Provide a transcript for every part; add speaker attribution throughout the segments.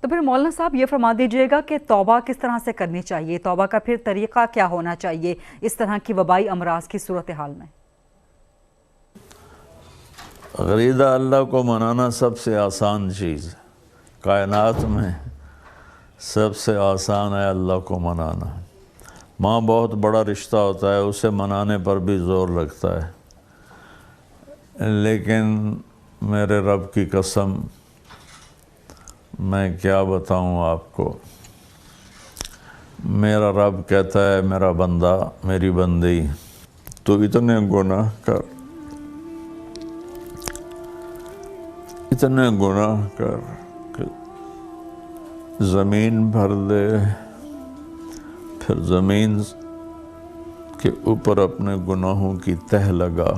Speaker 1: تو پھر مولانا صاحب یہ فرما دیجیے گا کہ توبہ کس طرح سے کرنی چاہیے، توبہ کا پھر طریقہ کیا ہونا چاہیے اس طرح کی وبائی امراض کی صورتحال میں؟
Speaker 2: غریدہ اللہ کو منانا سب سے آسان چیز ہے، کائنات میں سب سے آسان ہے اللہ کو منانا۔ ماں بہت بڑا رشتہ ہوتا ہے، اسے منانے پر بھی زور لگتا ہے، لیکن میرے رب کی قسم میں کیا بتاؤں آپ کو، میرا رب کہتا ہے میرا بندہ، میری بندی تو اتنے گناہ کر، اتنے گناہ کر کہ زمین بھر دے، پھر زمین کے اوپر اپنے گناہوں کی تہ لگا،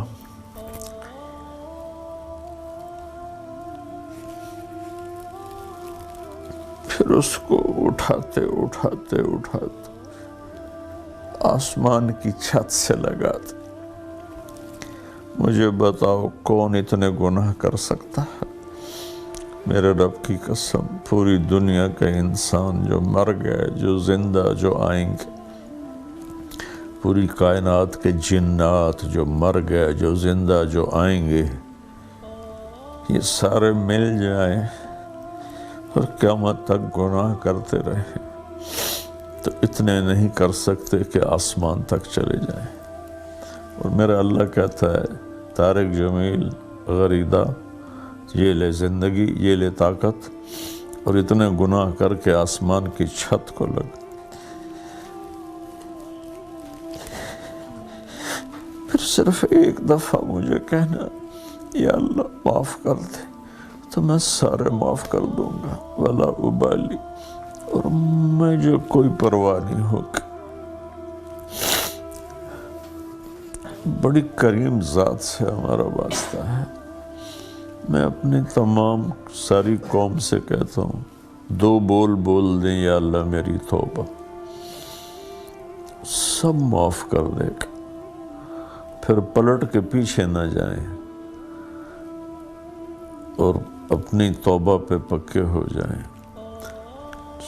Speaker 2: پھر اس کو اٹھاتے اٹھاتے اٹھاتے آسمان کی چھت سے لگاتے۔ مجھے بتاؤ کون اتنے گناہ کر سکتا ہے؟ میرے رب کی قسم پوری دنیا کے انسان جو مر گئے، جو زندہ، جو آئیں گے، پوری کائنات کے جنات جو مر گئے، جو زندہ، جو آئیں گے، یہ سارے مل جائیں اور قیامت تک گناہ کرتے رہے تو اتنے نہیں کر سکتے کہ آسمان تک چلے جائیں۔ اور میرا اللہ کہتا ہے طارق جمیل غریدہ، یہ لے زندگی، یہ لے طاقت، اور اتنے گناہ کر کے آسمان کی چھت کو لگ، پھر صرف ایک دفعہ مجھے کہنا یا اللہ معاف کر دے تو میں سارے معاف کر دوں گا، ولا ابالی، اور مجھے کوئی پرواہ نہیں ہوگی۔ بڑی کریم ذات سے ہمارا واسطہ ہے۔ میں اپنی تمام ساری قوم سے کہتا ہوں، دو بول بول دیں یا اللہ میری توبہ، سب معاف کر دے گا، پھر پلٹ کے پیچھے نہ جائیں اور اپنی توبہ پہ پکے ہو جائیں،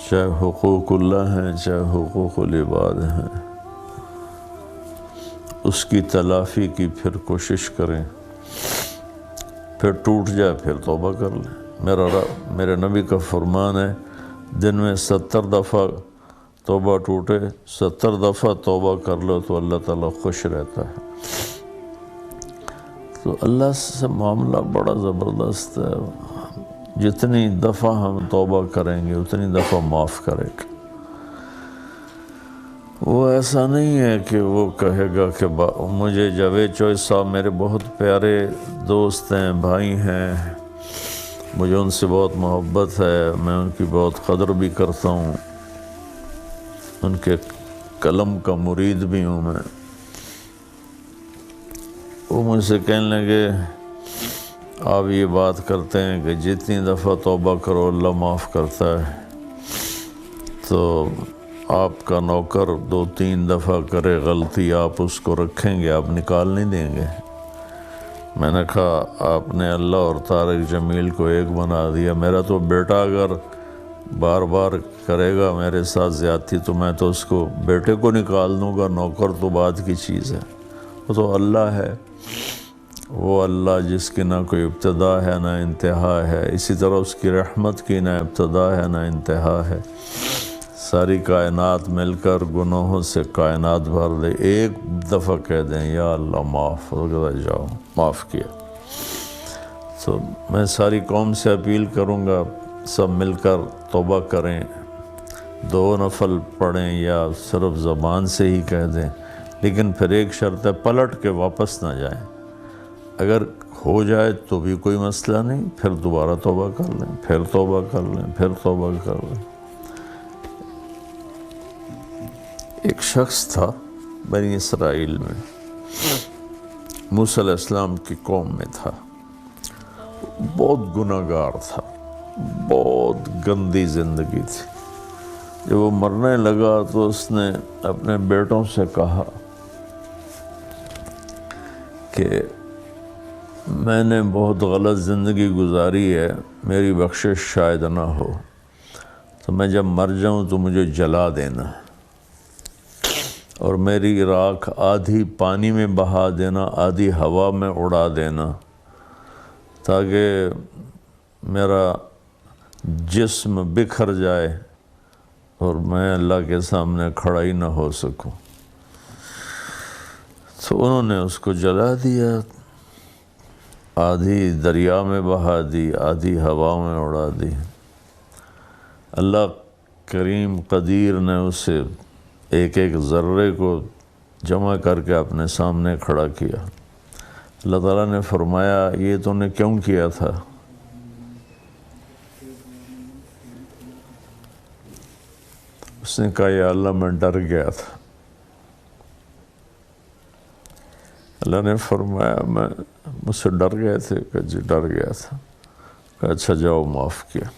Speaker 2: چاہے حقوق اللہ ہیں چاہے حقوق العباد ہیں، اس کی تلافی کی پھر کوشش کریں، پھر ٹوٹ جائے پھر توبہ کر لیں۔ میرے نبی کا فرمان ہے دن میں 70 دفعہ توبہ ٹوٹے، 70 دفعہ توبہ کر لو تو اللہ تعالیٰ خوش رہتا ہے۔ تو اللہ سے معاملہ بڑا زبردست ہے، جتنی دفعہ ہم توبہ کریں گے اتنی دفعہ معاف کرے گا۔ وہ ایسا نہیں ہے کہ وہ کہے گا کہ مجھے جاوید چوہے صاحب میرے بہت پیارے دوست ہیں، بھائی ہیں، مجھے ان سے بہت محبت ہے، میں ان کی بہت قدر بھی کرتا ہوں، ان کے قلم کا مرید بھی ہوں میں۔ وہ مجھ سے کہنے لگے آپ یہ بات کرتے ہیں کہ جتنی دفعہ توبہ کرو اللہ معاف کرتا ہے، تو آپ کا نوکر 2-3 دفعہ کرے غلطی، آپ اس کو رکھیں گے، آپ نکال نہیں دیں گے؟ میں نے کہا آپ نے اللہ اور طارق جمیل کو ایک بنا دیا، میرا تو بیٹا اگر بار بار کرے گا میرے ساتھ زیادتی تو میں تو اس کو بیٹے کو نکال دوں گا، نوکر تو بعد کی چیز ہے، وہ تو اللہ ہے، وہ اللہ جس کی نہ کوئی ابتدا ہے نہ انتہا ہے، اسی طرح اس کی رحمت کی نہ ابتدا ہے نہ انتہا ہے۔ ساری کائنات مل کر گناہوں سے کائنات بھر دے، ایک دفعہ کہہ دیں یا اللہ معاف ہو گیا، جاؤ معاف کیا۔ تو میں ساری قوم سے اپیل کروں گا سب مل کر توبہ کریں، 2 نفل پڑھیں یا صرف زبان سے ہی کہہ دیں، لیکن پھر ایک شرط ہے پلٹ کے واپس نہ جائیں، اگر ہو جائے تو بھی کوئی مسئلہ نہیں، پھر دوبارہ توبہ کر لیں، پھر توبہ کر لیں، پھر توبہ کر لیں۔ ایک شخص تھا بنی اسرائیل میں، موسیٰ علیہ السلام کی قوم میں تھا، بہت گناہ گار تھا، بہت گندی زندگی تھی۔ جب وہ مرنے لگا تو اس نے اپنے بیٹوں سے کہا کہ میں نے بہت غلط زندگی گزاری ہے، میری بخشش شاید نہ ہو، تو میں جب مر جاؤں تو مجھے جلا دینا، اور میری راکھ آدھی پانی میں بہا دینا، آدھی ہوا میں اڑا دینا، تاکہ میرا جسم بکھر جائے اور میں اللہ کے سامنے کھڑا ہی نہ ہو سکوں۔ تو انہوں نے اس کو جلا دیا، آدھی دریا میں بہا دی، آدھی ہوا میں اڑا دی۔ اللہ کریم قدیر نے اسے ایک ایک ذرے کو جمع کر کے اپنے سامنے کھڑا کیا۔ اللہ تعالیٰ نے فرمایا یہ تو نے کیوں کیا تھا؟ اس نے کہا یا اللہ میں ڈر گیا تھا۔ اللہ نے فرمایا مجھ سے ڈر گئے تھے؟ کہ جی ڈر گیا تھا۔ کہ اچھا جاؤ معاف کیا۔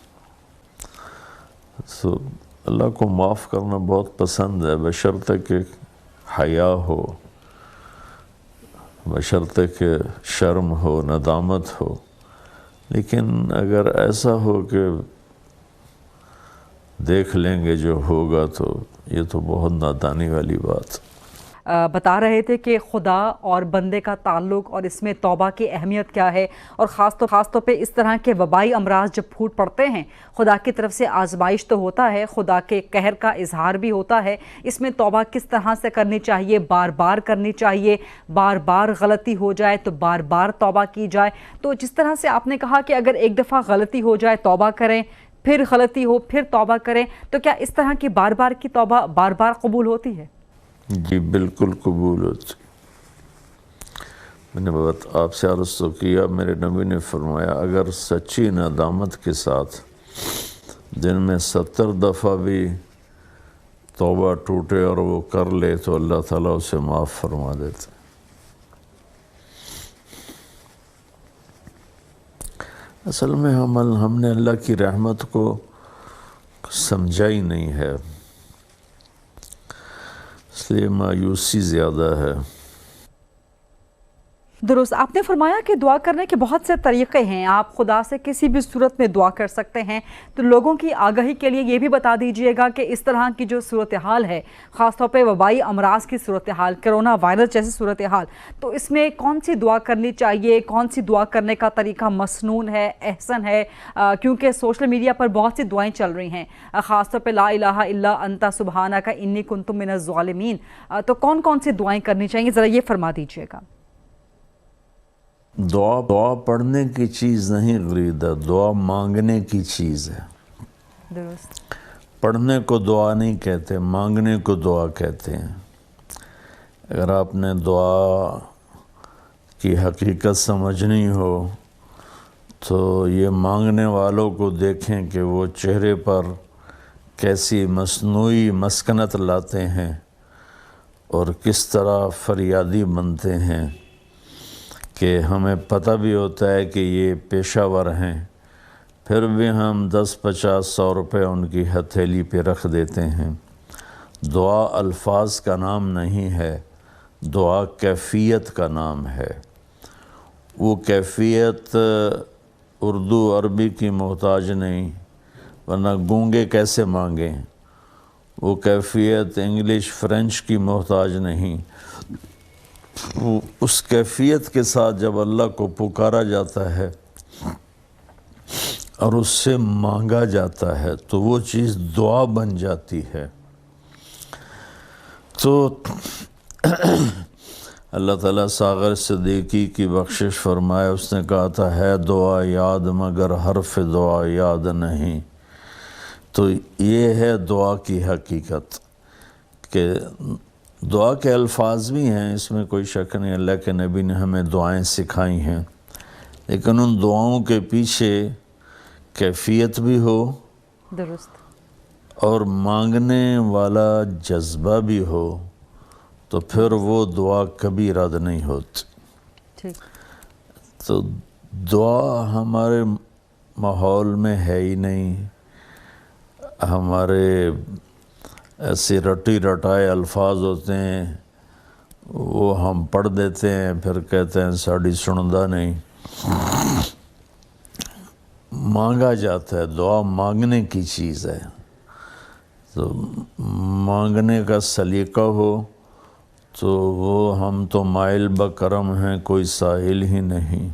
Speaker 2: تو اللہ کو معاف کرنا بہت پسند ہے، بشرطے کہ حیا ہو، بشرطے کہ شرم ہو، ندامت ہو۔ لیکن اگر ایسا ہو کہ دیکھ لیں گے جو ہوگا تو یہ تو بہت نادانی والی بات۔
Speaker 1: بتا رہے تھے کہ خدا اور بندے کا تعلق اور اس میں توبہ کی اہمیت کیا ہے، اور خاص طور پہ اس طرح کے وبائی امراض جب پھوٹ پڑتے ہیں، خدا کی طرف سے آزمائش تو ہوتا ہے، خدا کے قہر کا اظہار بھی ہوتا ہے۔ اس میں توبہ کس طرح سے کرنی چاہیے؟ بار بار کرنی چاہیے، بار بار غلطی ہو جائے تو بار بار توبہ کی جائے۔ تو جس طرح سے آپ نے کہا کہ اگر ایک دفعہ غلطی ہو جائے توبہ کریں، پھر غلطی ہو پھر توبہ کریں، تو کیا اس طرح کی بار بار کی توبہ بار بار قبول ہوتی ہے؟
Speaker 2: جی بالکل قبول ہوتی۔ میں نے آپ سے عرض تو کیا، میرے نبی نے فرمایا اگر سچی ندامت کے ساتھ دن میں 70 دفعہ بھی توبہ ٹوٹے اور وہ کر لے تو اللہ تعالیٰ اسے معاف فرما دیتے۔ اصل میں ہم نے اللہ کی رحمت کو سمجھا ہی نہیں ہے، اس لیے مایوسی زیادہ ہے۔
Speaker 1: درست، آپ نے فرمایا کہ دعا کرنے کے بہت سے طریقے ہیں، آپ خدا سے کسی بھی صورت میں دعا کر سکتے ہیں۔ تو لوگوں کی آگاہی کے لیے یہ بھی بتا دیجئے گا کہ اس طرح کی جو صورتحال ہے، خاص طور پہ وبائی امراض کی صورتحال، کرونا وائرس جیسی صورتحال، تو اس میں کون سی دعا کرنی چاہیے؟ کون سی دعا کرنے کا طریقہ مسنون ہے، احسن ہے؟ کیونکہ سوشل میڈیا پر بہت سی دعائیں چل رہی ہیں، خاص طور پہ لا الہ الا انت سبحانک انی کنت من الظالمین، تو کون کون سی دعائیں کرنی چاہیے؟ ذرا یہ فرما دیجئے گا۔
Speaker 2: دعا پڑھنے کی چیز نہیں غریدہ، دعا مانگنے کی چیز ہے۔
Speaker 1: درست،
Speaker 2: پڑھنے کو دعا نہیں کہتے، مانگنے کو دعا کہتے ہیں۔ اگر آپ نے دعا کی حقیقت سمجھنی ہو تو یہ مانگنے والوں کو دیکھیں کہ وہ چہرے پر کیسی مصنوعی مسکنت لاتے ہیں اور کس طرح فریادی بنتے ہیں، کہ ہمیں پتہ بھی ہوتا ہے کہ یہ پیشہ ور ہیں، پھر بھی ہم 10-50-100 روپے ان کی ہتھیلی پہ رکھ دیتے ہیں۔ دعا الفاظ کا نام نہیں ہے، دعا کیفیت کا نام ہے۔ وہ کیفیت اردو عربی کی محتاج نہیں، ورنہ گونگے کیسے مانگیں۔ وہ کیفیت انگلش فرینچ کی محتاج نہیں۔ اس کیفیت کے ساتھ جب اللہ کو پکارا جاتا ہے اور اس سے مانگا جاتا ہے تو وہ چیز دعا بن جاتی ہے۔ تو اللہ تعالیٰ ساغر صدیقی کی بخشش فرمائے، اس نے کہا تھا ہے دعا یاد مگر حرف دعا یاد نہیں۔ تو یہ ہے دعا کی حقیقت کہ دعا کے الفاظ بھی ہیں، اس میں کوئی شک نہیں، اللہ کے نبی نے ہمیں دعائیں سکھائی ہیں، لیکن ان دعاؤں کے پیچھے کیفیت بھی ہو،
Speaker 1: درست،
Speaker 2: اور مانگنے والا جذبہ بھی ہو، تو پھر وہ دعا کبھی رد نہیں ہوتی۔
Speaker 1: ٹھیک،
Speaker 2: تو دعا ہمارے ماحول میں ہے ہی نہیں، ہمارے ایسے رٹی رٹائے الفاظ ہوتے ہیں، وہ ہم پڑھ دیتے ہیں پھر کہتے ہیں ساڑی سندا نہیں۔ مانگا جاتا ہے، دعا مانگنے کی چیز ہے۔ تو مانگنے کا سلیقہ ہو تو وہ ہم تو مائل بکرم ہیں، کوئی سائل ہی نہیں۔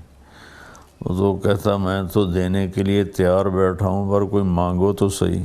Speaker 2: وہ تو کہتا میں تو دینے کے لیے تیار بیٹھا ہوں، پر کوئی مانگو تو صحیح۔